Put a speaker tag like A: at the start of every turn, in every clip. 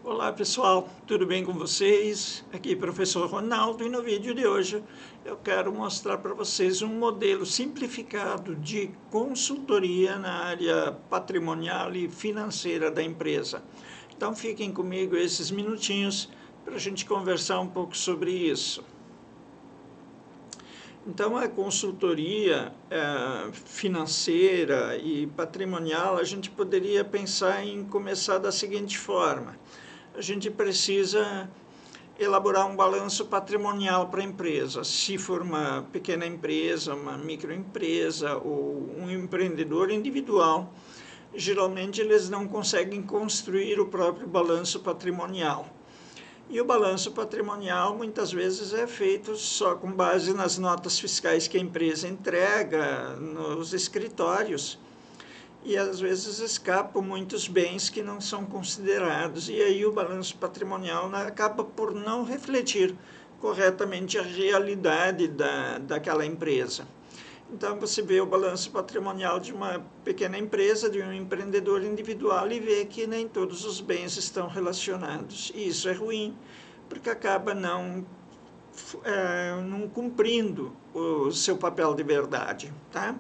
A: Olá pessoal, tudo bem com vocês? Aqui é o professor Ronaldo e no vídeo de hoje eu quero mostrar para vocês um modelo simplificado de consultoria na área patrimonial e financeira da empresa. Então fiquem comigo esses minutinhos para a gente conversar um pouco sobre isso. Então, a consultoria financeira e patrimonial, a gente poderia pensar em começar da seguinte forma. A gente precisa elaborar um balanço patrimonial para a empresa. Se for uma pequena empresa, uma microempresa ou um empreendedor individual, geralmente eles não conseguem construir o próprio balanço patrimonial. E o balanço patrimonial muitas vezes é feito só com base nas notas fiscais que a empresa entrega nos escritórios, e às vezes escapam muitos bens que não são considerados, e aí o balanço patrimonial acaba por não refletir corretamente a realidade daquela empresa. Então você vê o balanço patrimonial de uma pequena empresa, de um empreendedor individual, e vê que nem todos os bens estão relacionados. E isso é ruim, porque acaba não cumprindo o seu papel de verdade, tá?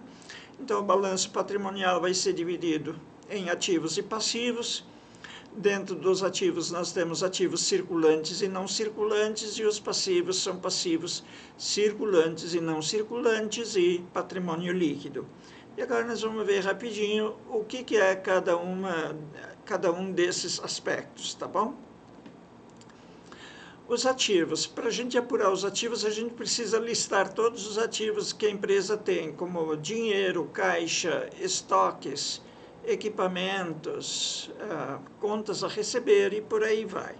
A: Então o balanço patrimonial vai ser dividido em ativos e passivos. Dentro dos ativos nós temos ativos circulantes e não circulantes, e os passivos são passivos circulantes e não circulantes e patrimônio líquido. E agora nós vamos ver rapidinho o que é cada um desses aspectos, tá bom? Os ativos. Para a gente apurar os ativos, a gente precisa listar todos os ativos que a empresa tem, como dinheiro, caixa, estoques, equipamentos, contas a receber e por aí vai.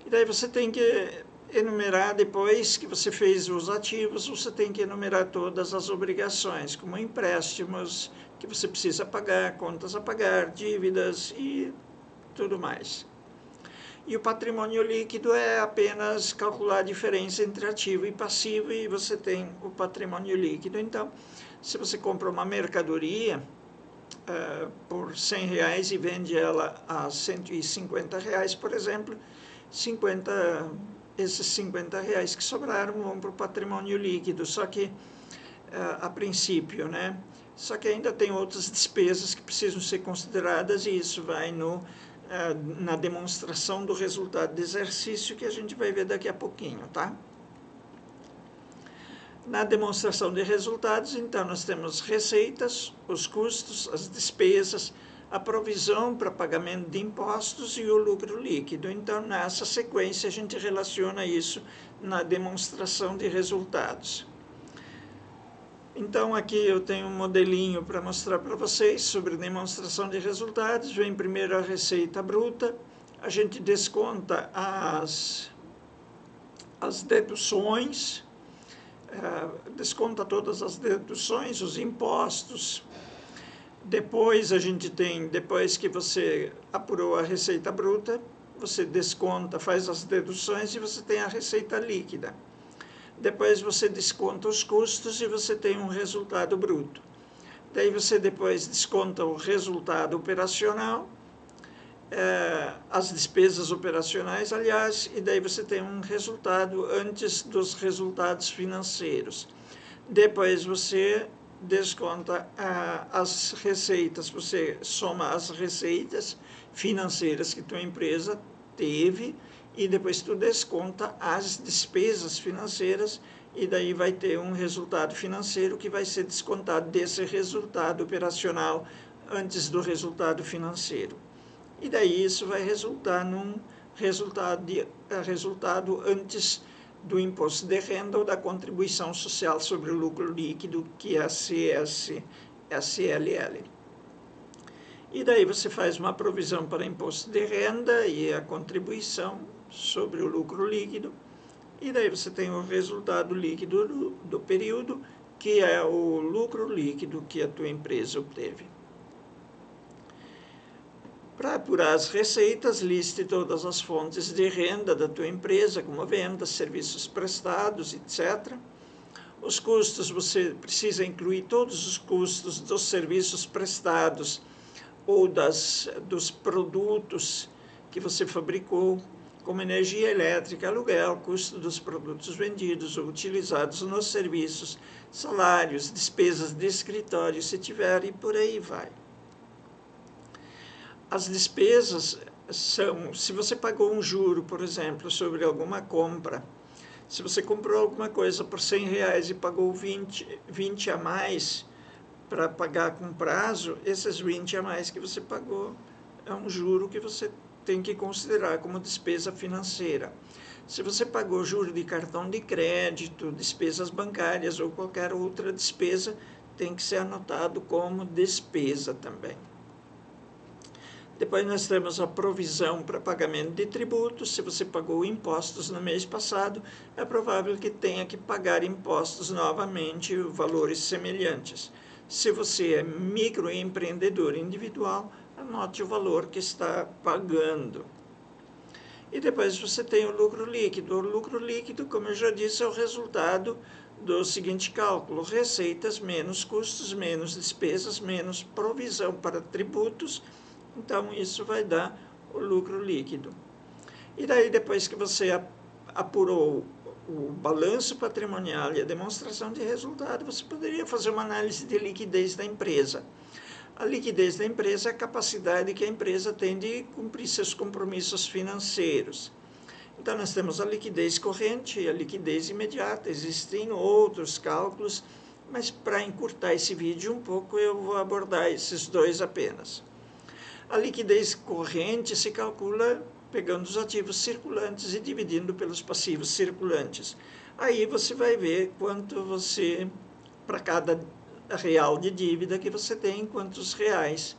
A: E daí você tem que enumerar, depois que você fez os ativos, você tem que enumerar todas as obrigações, como empréstimos que você precisa pagar, contas a pagar, dívidas e tudo mais. E o patrimônio líquido é apenas calcular a diferença entre ativo e passivo, e você tem o patrimônio líquido. Então, se você compra uma mercadoria por R$100 e vende ela a R$150, por exemplo, esses R$50 que sobraram vão para o patrimônio líquido, só que a princípio, né? Só que ainda tem outras despesas que precisam ser consideradas, e isso vai na demonstração do resultado do exercício, que a gente vai ver daqui a pouquinho, tá? Na demonstração de resultados, então, nós temos receitas, os custos, as despesas, a provisão para pagamento de impostos e o lucro líquido. Então, nessa sequência, a gente relaciona isso na demonstração de resultados. Então, aqui eu tenho um modelinho para mostrar para vocês sobre demonstração de resultados. Vem primeiro a receita bruta, a gente desconta as deduções, desconta todas as deduções, os impostos. Depois a gente tem, depois que você apurou a receita bruta, você desconta, faz as deduções e você tem a receita líquida. Depois você desconta os custos e você tem um resultado bruto. Daí você depois desconta o resultado operacional, as despesas operacionais, aliás, e daí você tem um resultado antes dos resultados financeiros. Depois você desconta as receitas, você soma as receitas financeiras que tua empresa teve, e depois tu desconta as despesas financeiras, e daí vai ter um resultado financeiro que vai ser descontado desse resultado operacional antes do resultado financeiro. E daí isso vai resultar num resultado antes do imposto de renda ou da contribuição social sobre o lucro líquido, que é a CSLL. E daí você faz uma provisão para imposto de renda e a contribuição sobre o lucro líquido, e daí você tem o resultado líquido do período, que é o lucro líquido que a tua empresa obteve. Para apurar as receitas, liste todas as fontes de renda da tua empresa, como vendas, serviços prestados, etc. Os custos, você precisa incluir todos os custos dos serviços prestados ou dos produtos que você fabricou, como energia elétrica, aluguel, custo dos produtos vendidos ou utilizados nos serviços, salários, despesas de escritório, se tiver, e por aí vai. As despesas são, se você pagou um juro, por exemplo, sobre alguma compra, se você comprou alguma coisa por R$100 e pagou 20 a mais para pagar com prazo, esses 20 a mais que você pagou é um juro que você tem que considerar como despesa financeira. Se você pagou juro de cartão de crédito, despesas bancárias ou qualquer outra despesa, tem que ser anotado como despesa também. Depois nós temos a provisão para pagamento de tributos. Se você pagou impostos no mês passado, é provável que tenha que pagar impostos novamente, valores semelhantes. Se você é microempreendedor individual, anote o valor que está pagando. E depois você tem o lucro líquido. O lucro líquido, como eu já disse, é o resultado do seguinte cálculo: receitas menos custos, menos despesas, menos provisão para tributos. Então, isso vai dar o lucro líquido. E daí, depois que você apurou o balanço patrimonial e a demonstração de resultado, você poderia fazer uma análise de liquidez da empresa. A liquidez da empresa é a capacidade que a empresa tem de cumprir seus compromissos financeiros. Então, nós temos a liquidez corrente e a liquidez imediata. Existem outros cálculos, mas para encurtar esse vídeo um pouco, eu vou abordar esses dois apenas. A liquidez corrente se calcula pegando os ativos circulantes e dividindo pelos passivos circulantes. Aí você vai ver quanto você, para cada real de dívida que você tem, quantos reais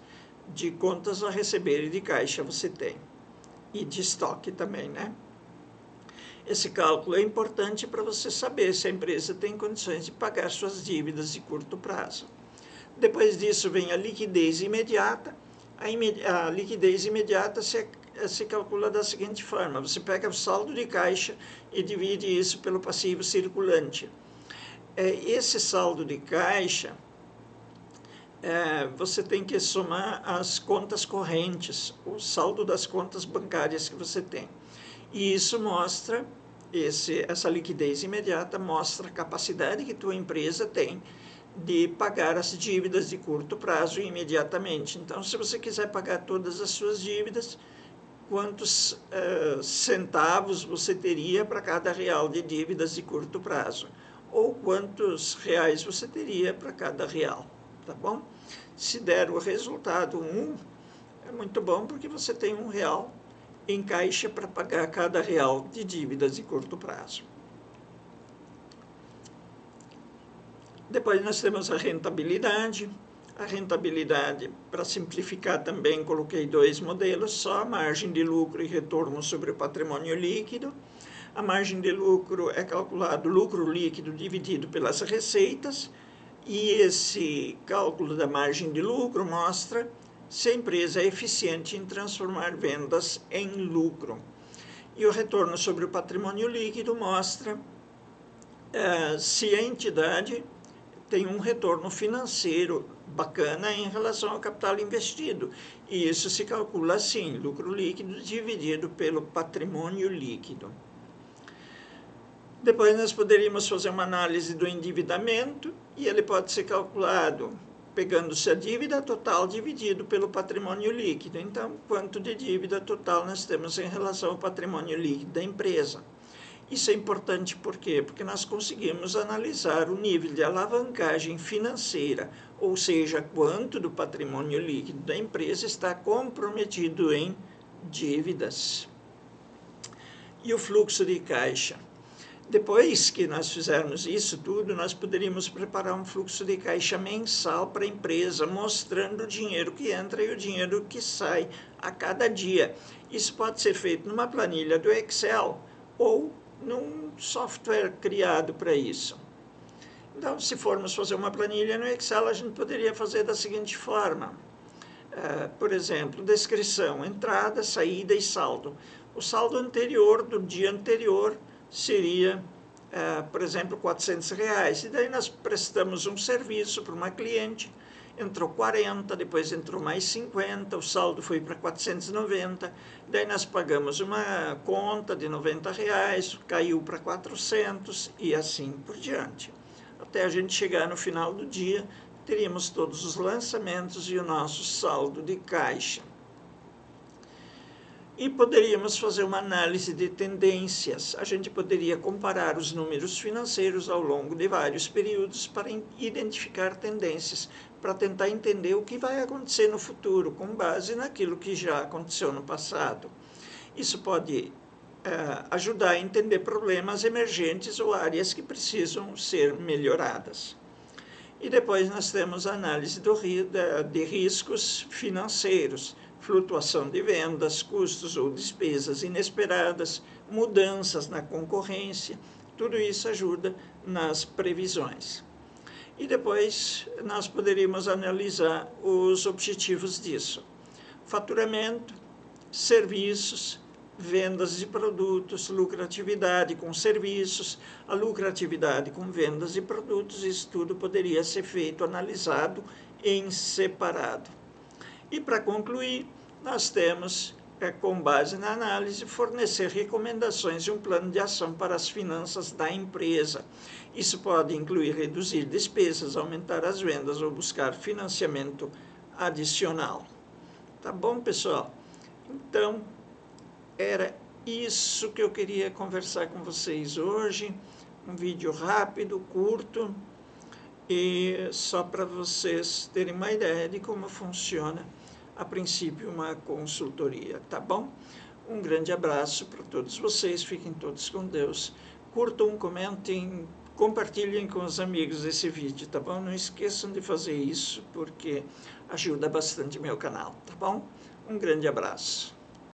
A: de contas a receber e de caixa você tem. E de estoque também, né? Esse cálculo é importante para você saber se a empresa tem condições de pagar suas dívidas de curto prazo. Depois disso vem a liquidez imediata. A liquidez imediata se calcula da seguinte forma: você pega o saldo de caixa e divide isso pelo passivo circulante. Esse saldo de caixa, você tem que somar as contas correntes, o saldo das contas bancárias que você tem. E isso mostra, essa liquidez imediata mostra a capacidade que tua empresa tem de pagar as dívidas de curto prazo imediatamente. Então, se você quiser pagar todas as suas dívidas, quantos centavos você teria para cada real de dívidas de curto prazo? Ou quantos reais você teria para cada real, tá bom? Se der o resultado 1, é muito bom, porque você tem R$1 em caixa para pagar cada real de dívidas de curto prazo. Depois nós temos a rentabilidade. A rentabilidade, para simplificar também, coloquei dois modelos só: a margem de lucro e retorno sobre o patrimônio líquido. A margem de lucro é calculado lucro líquido dividido pelas receitas, e esse cálculo da margem de lucro mostra se a empresa é eficiente em transformar vendas em lucro. E o retorno sobre o patrimônio líquido mostra se a entidade tem um retorno financeiro bacana em relação ao capital investido. E isso se calcula assim: lucro líquido dividido pelo patrimônio líquido. Depois nós poderíamos fazer uma análise do endividamento, e ele pode ser calculado pegando-se a dívida total dividido pelo patrimônio líquido. Então, quanto de dívida total nós temos em relação ao patrimônio líquido da empresa? Isso é importante por quê? Porque nós conseguimos analisar o nível de alavancagem financeira, ou seja, quanto do patrimônio líquido da empresa está comprometido em dívidas. E o fluxo de caixa? Depois que nós fizermos isso tudo, nós poderíamos preparar um fluxo de caixa mensal para a empresa, mostrando o dinheiro que entra e o dinheiro que sai a cada dia. Isso pode ser feito numa planilha do Excel ou num software criado para isso. Então, se formos fazer uma planilha no Excel, a gente poderia fazer da seguinte forma. Por exemplo, descrição: entrada, saída e saldo. O saldo anterior do dia anterior seria, por exemplo, R$400. E daí nós prestamos um serviço para uma cliente entrou 40, depois entrou mais 50, o saldo foi para 490, daí nós pagamos uma conta de R$ 90, caiu para 400 e assim por diante. Até a gente chegar no final do dia, teríamos todos os lançamentos e o nosso saldo de caixa. E poderíamos fazer uma análise de tendências. A gente poderia comparar os números financeiros ao longo de vários períodos para identificar tendências, para tentar entender o que vai acontecer no futuro, com base naquilo que já aconteceu no passado. Isso pode ajudar a entender problemas emergentes ou áreas que precisam ser melhoradas. E depois nós temos a análise de riscos financeiros, flutuação de vendas, custos ou despesas inesperadas, mudanças na concorrência, tudo isso ajuda nas previsões. E depois nós poderíamos analisar os objetivos disso: faturamento, serviços, vendas de produtos, lucratividade com serviços, a lucratividade com vendas de produtos, isso tudo poderia ser feito, analisado em separado. E para concluir, nós temos, com base na análise, fornecer recomendações e um plano de ação para as finanças da empresa. Isso pode incluir reduzir despesas, aumentar as vendas ou buscar financiamento adicional. Tá bom, pessoal? Então, era isso que eu queria conversar com vocês hoje. Um vídeo rápido, curto, e só para vocês terem uma ideia de como funciona, a princípio, uma consultoria, tá bom? Um grande abraço para todos vocês, fiquem todos com Deus. Curtam, comentem, compartilhem com os amigos esse vídeo, tá bom? Não esqueçam de fazer isso, porque ajuda bastante meu canal, tá bom? Um grande abraço.